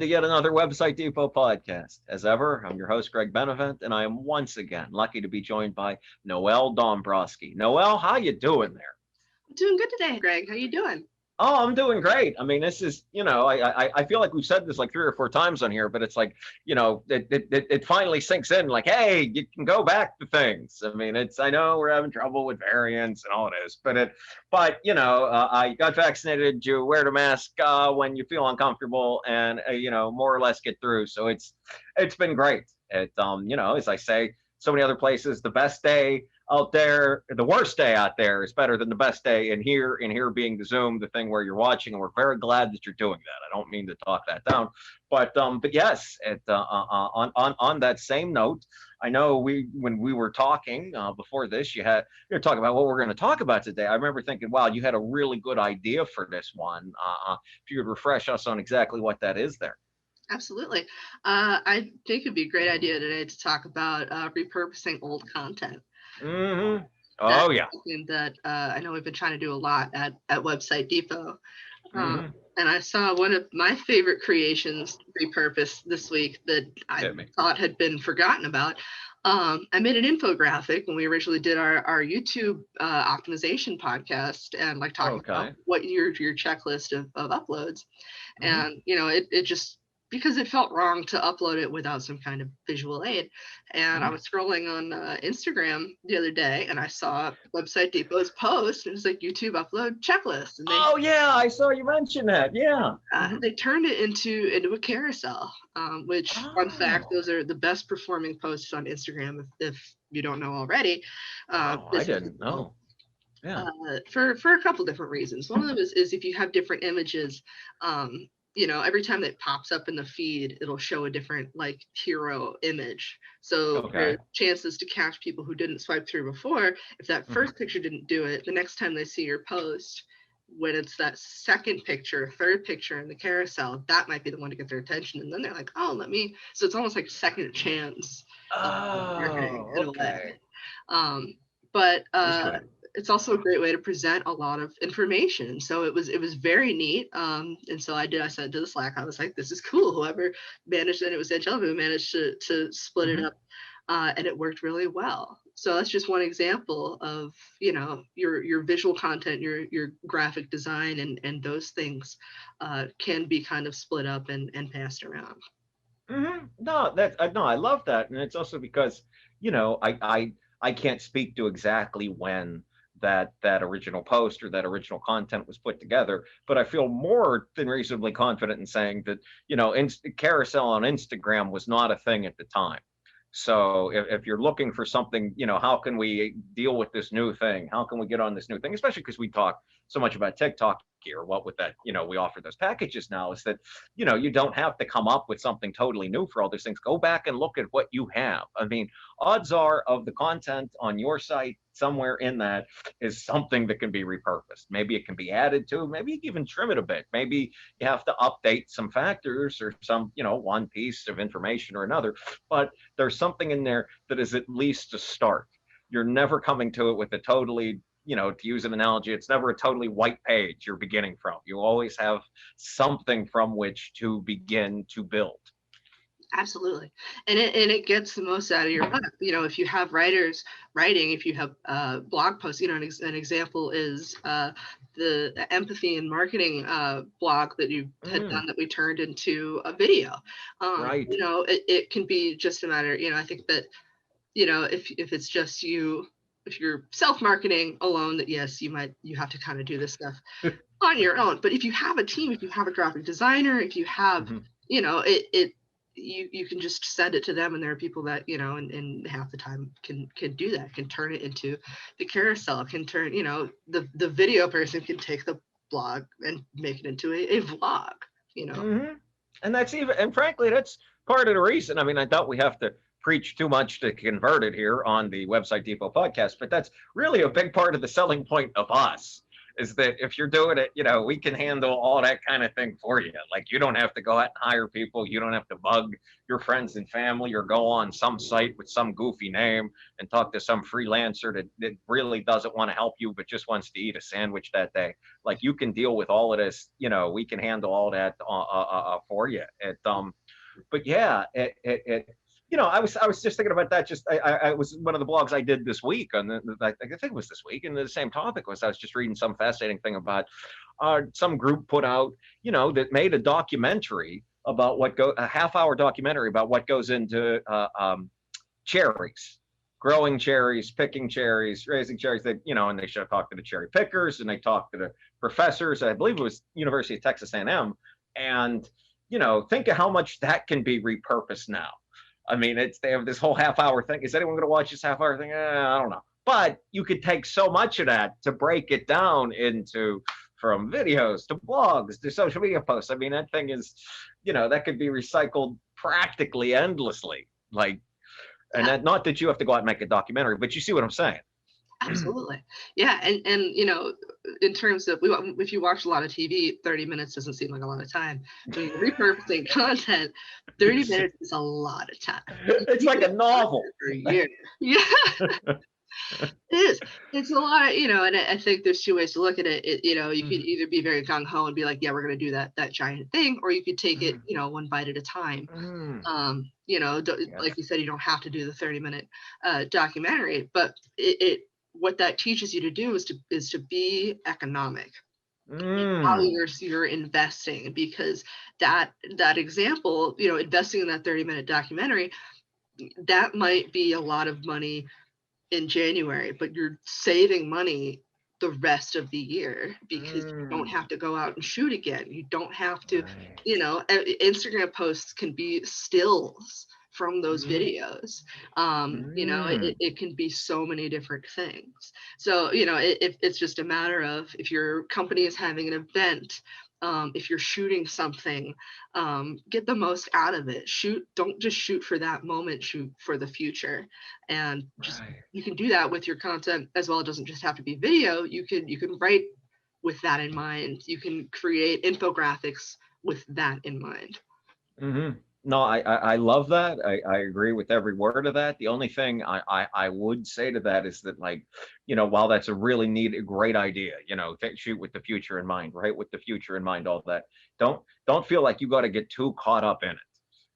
to yet another Website Depot podcast. As ever, I'm your host, Greg Benevent, and I am once again lucky to be joined by Noël Dombroski. Noël, how you doing there? I'm doing good today, Greg. How you doing? Oh, I'm doing great. I mean, this is, I feel like we've said this like 3 or 4 times on here, but it's like, it finally sinks in like, hey, you can go back to things. I mean, I know we're having trouble with variants and all it is, I got vaccinated. You wear the mask when you feel uncomfortable and, more or less get through. So it's been great. As I say, so many other places, the best day out there, the worst day out there is better than the best day in here being the Zoom, the thing where you're watching, and we're very glad that you're doing that. I don't mean to talk that down, but yes, on that same note, I know when we were talking before this, you're talking about what we're going to talk about today. I remember thinking, wow, you had a really good idea for this one. If you could refresh us on exactly what that is there. Absolutely. I think it'd be a great idea today to talk about repurposing old content. Mm-hmm. That's Oh yeah. something that I know we've been trying to do a lot at Website Depot. Mm-hmm. And I saw one of my favorite creations repurposed this week that I thought had been forgotten about. I made an infographic when we originally did our YouTube optimization podcast and like talking about what your checklist of uploads. Mm-hmm. And, it just, because it felt wrong to upload it without some kind of visual aid. And I was scrolling on Instagram the other day and I saw Website Depot's post and it's like YouTube upload checklist. And I saw you mention that. Yeah. They turned it into a carousel, which fun fact, those are the best performing posts on Instagram if you don't know already. I didn't know. Yeah. For a couple different reasons. One of them is if you have different images, every time that pops up in the feed, it'll show a different like hero image. So there are chances to catch people who didn't swipe through before. If that first picture didn't do it, the next time they see your post, when it's that second picture, third picture in the carousel, that might be the one to get their attention. And then they're like, oh, so it's almost like second chance marketing in a way. But it's also a great way to present a lot of information. So it was very neat. And so I sent it to the Slack. I was like, this is cool. Whoever managed, and it was Angelica who managed to split it up, and it worked really well. So that's just one example of, your visual content, your graphic design and those things can be kind of split up and passed around. Mm-hmm. No, I love that. And it's also because, I can't speak to exactly when that original post or that original content was put together, but I feel more than reasonably confident in saying that, carousel on Instagram was not a thing at the time. So if you're looking for something, how can we deal with this new thing? How can we get on this new thing? Especially because we talk so much about TikTok here. What with that, we offer those packages now is that, you don't have to come up with something totally new for all these things. Go back and look at what you have. I mean, odds are of the content on your site, somewhere in that is something that can be repurposed. Maybe it can be added to, maybe you can even trim it a bit. Maybe you have to update some factors or some, one piece of information or another, but there's something in there that is at least a start. You're never coming to it with a totally, to use an analogy, it's never a totally white page you're beginning from. You always have something from which to begin to build. Absolutely. And it gets the most out of your web. If you have writers writing, if you have blog posts, an example is the empathy and marketing blog that you had done that we turned into a video. Right. It can be just a matter, I think that, if it's just you, if you're self-marketing alone, that yes, you have to kind of do this stuff on your own. But if you have a team, if you have a graphic designer, if you have, you can just send it to them, and there are people that and half the time can do that, can turn it into the carousel, can turn the video person can take the blog and make it into a vlog. And frankly that's part of the reason. I mean, I doubt we have to preach too much to convert it here on the Website Depot podcast, but that's really a big part of the selling point of us is that if you're doing it, we can handle all that kind of thing for you. Like, you don't have to go out and hire people. You don't have to bug your friends and family or go on some site with some goofy name and talk to some freelancer that really doesn't want to help you, but just wants to eat a sandwich that day. Like, you can deal with all of this, we can handle all that for you. But yeah, I was just thinking about that. Just I was one of the blogs I did this week on I think it was this week, and the same topic was I was just reading some fascinating thing about some group put out, that made a documentary about a half-hour documentary about what goes into cherries, growing cherries, picking cherries, raising cherries. And they should have talked to the cherry pickers, and they talked to the professors. I believe it was University of Texas A&M, and think of how much that can be repurposed now. I mean, they have this whole half-hour thing. Is anyone going to watch this half-hour thing? I don't know. But you could take so much of that to break it down into from videos to blogs to social media posts. I mean, that thing is, that could be recycled practically endlessly. Like, and that, not that you have to go out and make a documentary, but you see what I'm saying. Absolutely. Yeah. And in terms of, if you watch a lot of TV, 30 minutes doesn't seem like a lot of time. Doing repurposing content, 30 minutes is a lot of time. It's like a novel. For a year. Yeah. It is. It's a lot, and I think there's two ways to look at it. You could either be very gung-ho and be like, yeah, we're going to do that giant thing, or you could take it, one bite at a time. Yes. Like you said, you don't have to do the 30-minute documentary, but what that teaches you to do is to be economic. How you're investing, because that example, investing in that 30-minute documentary, that might be a lot of money in January, but you're saving money the rest of the year because you don't have to go out and shoot again. You don't have to, Instagram posts can be stills from those videos. It can be so many different things. So, it's just a matter of, if your company is having an event, if you're shooting something, get the most out of it. Don't just shoot for that moment, shoot for the future. And just you can do that with your content as well. It doesn't just have to be video. You can write with that in mind. You can create infographics with that in mind. No, I love that. I agree with every word of that. The only thing I would say to that is that, like, while that's a really great idea, shoot with the future in mind, right? With the future in mind, all that. Don't feel like you got to get too caught up in it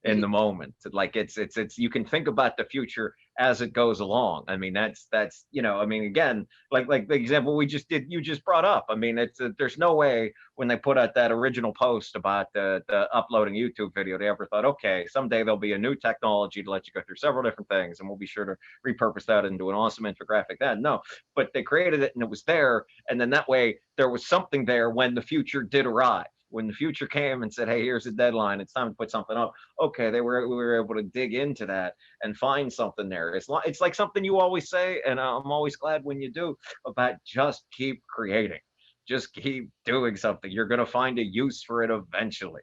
in the moment. Like, it's you can think about the future as it goes along. I mean, that's again, like the example you just brought up. I mean, there's no way when they put out that original post about the uploading YouTube video, they ever thought, okay, someday there'll be a new technology to let you go through several different things, and we'll be sure to repurpose that into an awesome infographic. No, but they created it and it was there, and then that way there was something there when the future did arrive. When the future came and said, hey, here's a deadline, it's time to put something up. Okay, we were able to dig into that and find something there. It's like something you always say, and I'm always glad when you do, about just keep creating. Just keep doing something. You're going to find a use for it eventually.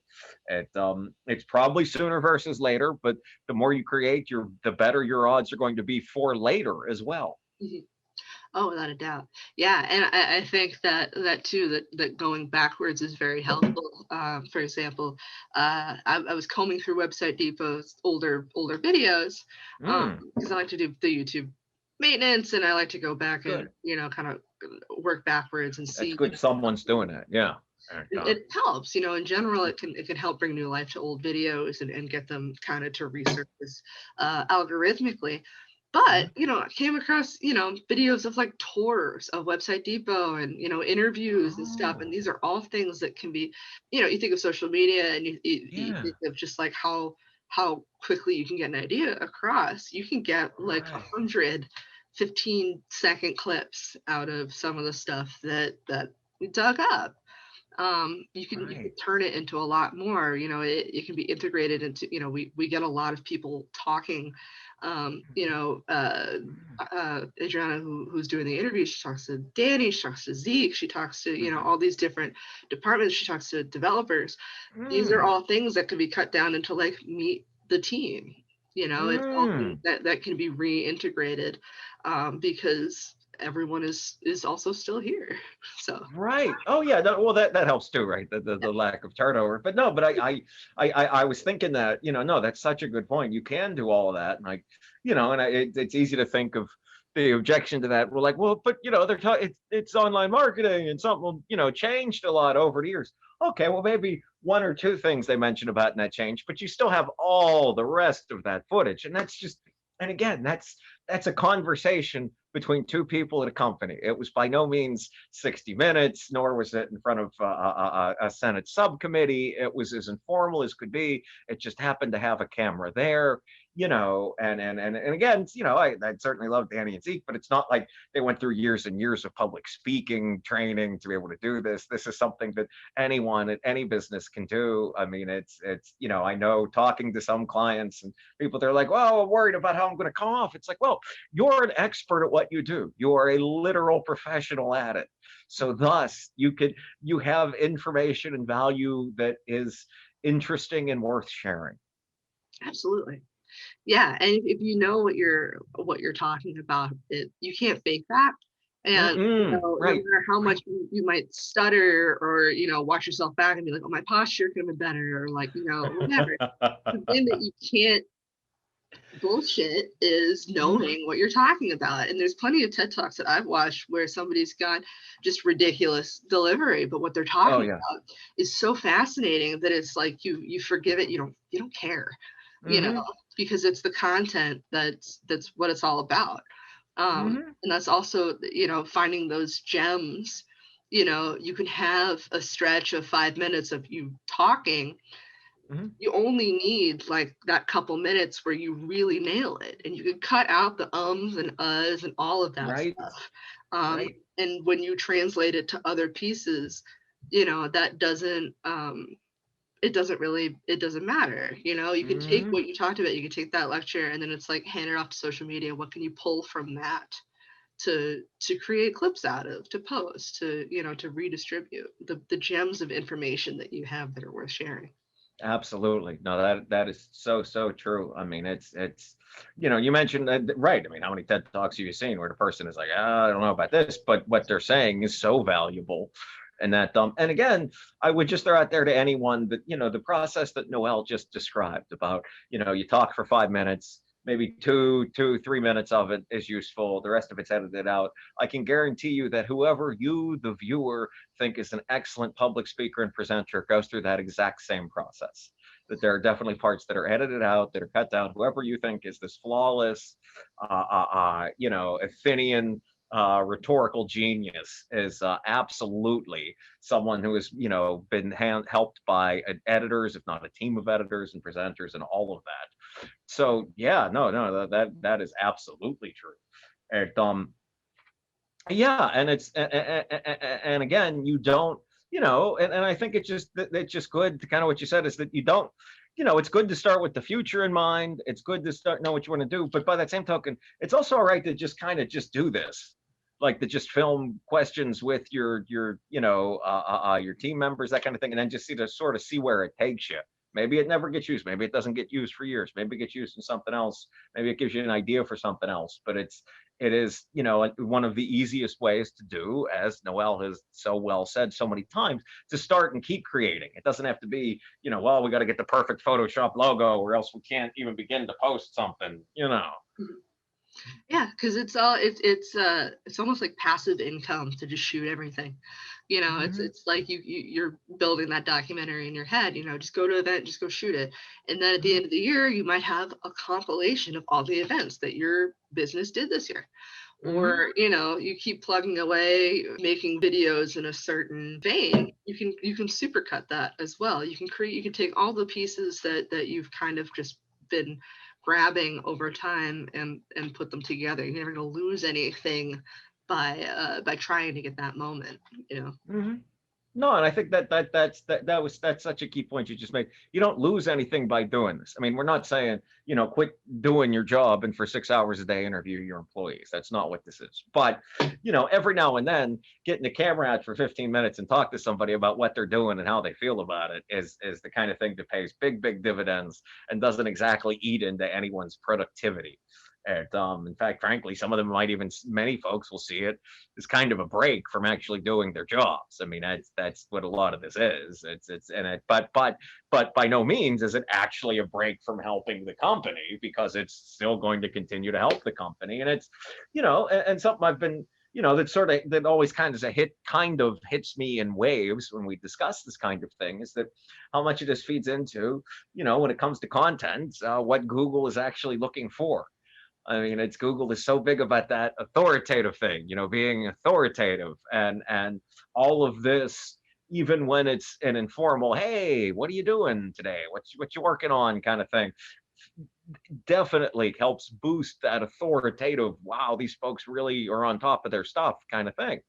It's probably sooner versus later, but the more you create, the better your odds are going to be for later as well. Oh, without a doubt. Yeah. And I think that too, that going backwards is very helpful. For example, I was combing through Website Depot's older videos, because I like to do the YouTube maintenance, and I like to go back and, kind of work backwards and see. That's good. Someone's doing it. Yeah. It helps, in general, it can help bring new life to old videos and get them kind of to resurface algorithmically. But, I came across, videos of like tours of Website Depot and, interviews and stuff. And these are all things that can be, you think of social media and you think of just like how quickly you can get an idea across. You can get like 100 15-second clips out of some of the stuff that we dug up. You can turn it into a lot more. It can be integrated into, we get a lot of people talking. Adriana, who's doing the interview, she talks to Danny, she talks to Zeke, she talks to, all these different departments, she talks to developers. These are all things that can be cut down into like meet the team. It's all that can be reintegrated, because everyone is also still here. So Right. Oh yeah. Well, that helps too, right? The lack of turnover. But no, but I was thinking that, no, that's such a good point. You can do all of that, and it's easy to think of the objection to that. We're like, well, but they're it's online marketing, and something changed a lot over the years. Okay, well maybe one or two things they mentioned about that change, but you still have all the rest of that footage, and that's just, and again, that's a conversation between two people at a company. It was by no means 60 minutes, nor was it in front of a Senate subcommittee. It was as informal as could be. It just happened to have a camera there, and again, I'd certainly love Danny and Zeke, but it's not like they went through years and years of public speaking training to be able to do this. This is something that anyone at any business can do. I mean, it's I know talking to some clients and people, they're like, well, I'm worried about how I'm going to come off. It's like, well, you're an expert at what you do. You are a literal professional at it. So thus you have information and value that is interesting and worth sharing. absolutely. Yeah, and if you know what you're talking about, you can't fake that. And no Right. matter how much Right. you might stutter or watch yourself back and be like, oh, my posture could have been better, or like whatever. The thing that you can't bullshit is knowing what you're talking about. And there's plenty of TED Talks that I've watched where somebody's got just ridiculous delivery, but what they're Oh talking yeah. about is so fascinating that it's like you forgive it, you don't care, you know, Hmm. because it's the content that's what it's all about. Hmm. And that's also, finding those gems. You can have a stretch of 5 minutes of you talking. Hmm. You only need like that couple minutes where you really nail it, and you can cut out the ums and uhs and all of that Right. stuff. um, Right. and when you translate it to other pieces, that doesn't it doesn't matter. You can take Hmm. what you talked about, you can take that lecture, and then it's like hand it off to social media. What can you pull from that to create clips out of, to post, to redistribute the gems of information that you have that are worth sharing. Absolutely. No, that is so true. I mean, it's you mentioned that, right. I mean, how many TED Talks have you seen where the person is like, I don't know about this, but what they're saying is so valuable. And and again, I would just throw out there to anyone that, the process that Noel just described about, you talk for 5 minutes, maybe 3 minutes of it is useful. The rest of it's edited out. I can guarantee you that whoever you, the viewer, think is an excellent public speaker and presenter goes through that exact same process. That there are definitely parts that are edited out, that are cut down. Whoever you think is this flawless, Athenian rhetorical genius is absolutely someone who has, been helped by editors, if not a team of editors and presenters, and all of that. So yeah, no, that is absolutely true. And yeah, and and again, you don't, and I think it's just good to kind of what you said is that you don't, it's good to start with the future in mind. It's good to start know what you want to do, but by that same token, it's also all right to just kind of just do this, like to just film questions with your team members, that kind of thing, and then just see to sort of see where it takes you. Maybe it never gets used. Maybe it doesn't get used for years. Maybe it gets used in something else. Maybe it gives you an idea for something else. But it is, one of the easiest ways to do, as Noel has so well said so many times, to start and keep creating. It doesn't have to be, well, we got to get the perfect Photoshop logo or else we can't even begin to post something. Mhm. Yeah, because it's almost like passive income to just shoot everything. Hmm. It's like you're building that documentary in your head. Just go to an event, just go shoot it, and then at the end of the year, you might have a compilation of all the events that your business did this year. Hmm. Or you keep plugging away making videos in a certain vein. You can supercut that as well. You can take all the pieces that you've kind of just been grabbing over time and put them together. You're never going to lose anything by trying to get that moment. Hmm. No, and I think that's such a key point you just made. You don't lose anything by doing this. I mean, we're not saying, quit doing your job and for 6 hours a day interview your employees. That's not what this is. But, every now and then getting the camera out for 15 minutes and talk to somebody about what they're doing and how they feel about it is the kind of thing that pays big dividends and doesn't exactly eat into anyone's productivity. And in fact, frankly, some of them might even, many folks will see it as kind of a break from actually doing their jobs. I mean, that's what a lot of this is. But by no means is it actually a break from helping the company, because it's still going to continue to help the company. And it's, and something I've been, that always kind of hits me in waves when we discuss this kind of thing, is that how much of this feeds into, when it comes to content, what Google is actually looking for. I mean, it's Google is so big about that authoritative thing, being authoritative, and all of this, even when it's an informal, hey, what are you doing today? What you working on kind of thing, definitely helps boost that authoritative, wow, these folks really are on top of their stuff kind of thing.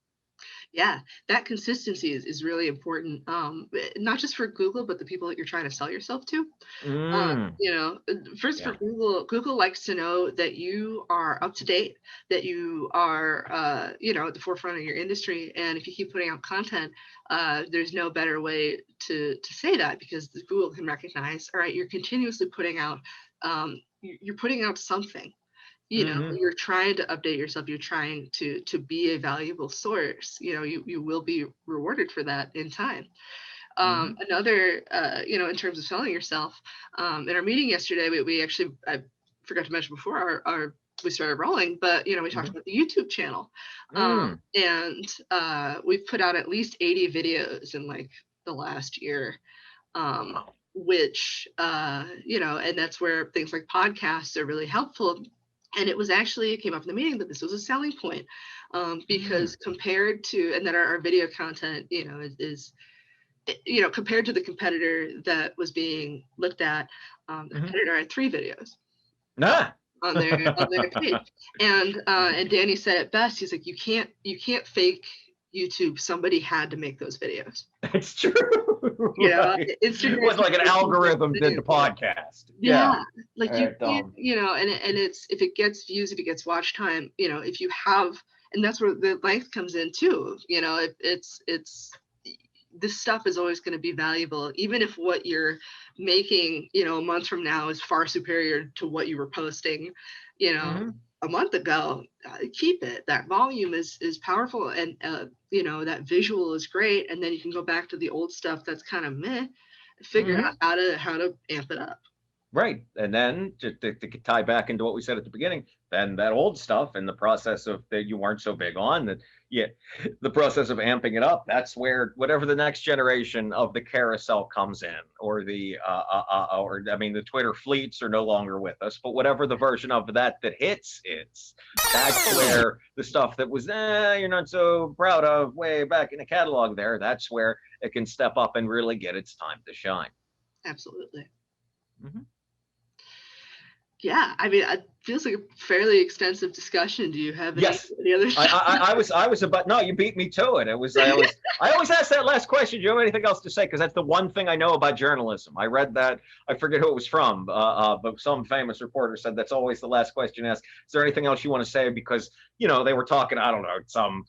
Yeah, that consistency is really important, not just for Google, but the people that you're trying to sell yourself to. Mm, First for yeah. Google likes to know that you are up to date, that you are, at the forefront of your industry. And if you keep putting out content, there's no better way to say that, because Google can recognize, all right, you're continuously putting out, you're putting out something. Hmm. You're trying to update yourself, you're trying to be a valuable source. You will be rewarded for that in time. Hmm. Another, in terms of selling yourself, in our meeting yesterday, we actually, I forgot to mention before our we started rolling, but we talked Hmm. about the YouTube channel, Mm. and we've put out at least 80 videos in like the last year, Wow. which and that's where things like podcasts are really helpful. And it came up in the meeting that this was a selling point, Mm. because compared to, and that our video content, is compared to the competitor that was being looked at, the Hmm. competitor had 3 videos Nah. on their page. And Danny said it best. He's like, you can't fake YouTube. Somebody had to make those videos. It's true. Right. It Instagram was like an can't make algorithm did the videos for it. podcast. Yeah. Yeah, like you And, can't, and it's, if it gets views, if it gets watch time, if you have, and that's where the length comes in too. It's this stuff is always going to be valuable, even if what you're making, a month from now is far superior to what you were posting, you know, mhm. a month ago. Keep it. That volume is powerful, and that visual is great. And then you can go back to the old stuff that's kind of meh, figure out Mhm. how to amp it up. Right. And then to tie back into what we said at the beginning, then that old stuff and the process of that you weren't so big on, that, yeah, the process of amping it up, that's where whatever the next generation of the carousel comes in, or or I mean, the Twitter fleets are no longer with us, but whatever the version of that hits, that's where the stuff that was, you're not so proud of way back in the catalog there, that's where it can step up and really get its time to shine. Absolutely. Mhm. Yeah, I mean, it feels like a fairly extensive discussion. Do you have any Yes. any other I, stuff? I I was about, no, you beat me to it. I always ask that last question. Do you have anything else to say? Because that's the one thing I know about journalism. I read that, I forget who it was from, but some famous reporter said that's always the last question asked. Is there anything else you want to say? Because they were talking, I don't know, some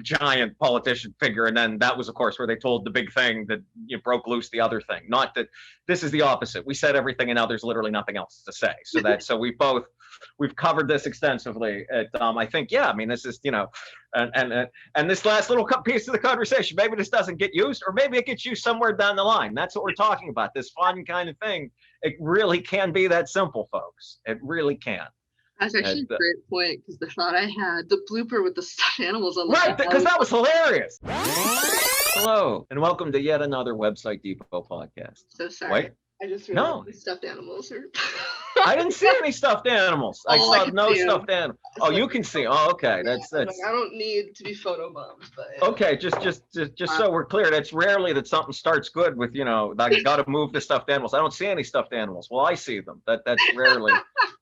giant politician figure, and then that was, of course, where they told the big thing that broke loose the other thing. Not that this is the opposite. We said everything, and now there's literally nothing else to say. So we've covered this extensively. I think, yeah, I mean, this is, and this last little piece of the conversation, maybe this doesn't get used, or maybe it gets used somewhere down the line. That's what we're talking about. This fun kind of thing. It really can be that simple, folks. It really can. That's actually a great point, because the thought I had, the blooper with the stuffed animals on the Right, bed, I because was that was like, hilarious. Hello, and welcome to yet another Website Depot podcast. so sorry. Wait, I just realized no, the stuffed animals are. I didn't see any stuffed animals. I Oh, I saw can no see them. stuffed animal. Oh, So, you can see. Oh, okay. yeah, That's I'm like, that's I don't need to be photo bombed, but okay. Just uh, so we're clear, that's rarely that something starts good with, I got to move the stuffed animals. I don't see any stuffed animals. Well, I see them. That's rarely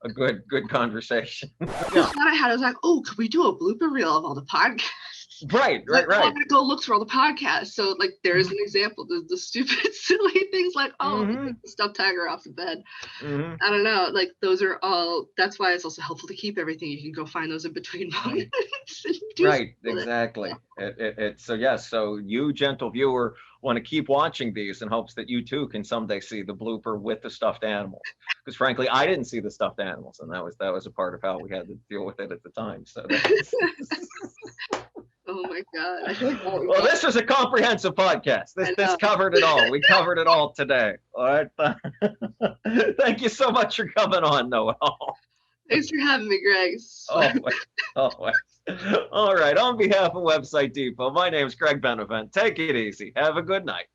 a good conversation. the Yeah. thought I had, I was like, oh, could we do a blooper reel of all the podcasts? Right. Like, Right. oh, I'm Right. gonna go look for all the podcasts. So like, there's Hmm. an example. The stupid, silly things like, oh, they Hmm. took the stuffed tiger off the bed. Hmm. I don't know. Like, those are all. That's why it's also helpful to keep everything. You can go find those in between Right. moments and do something Right, with it. exactly. So yes, so you, gentle viewer, want to keep watching these in hopes that you too can someday see the blooper with the stuffed animals. because frankly, I didn't see the stuffed animals, and that was a part of how we had to deal with it at the time. So that's Oh my God. I feel like well, this was a comprehensive podcast. This covered it all. We covered it all today. All right. Thank you so much for coming on, Noel. Thanks for having me, Greg. Always. Always. All right. On behalf of Website Depot, my name is Greg Benevent. Take it easy. Have a good night.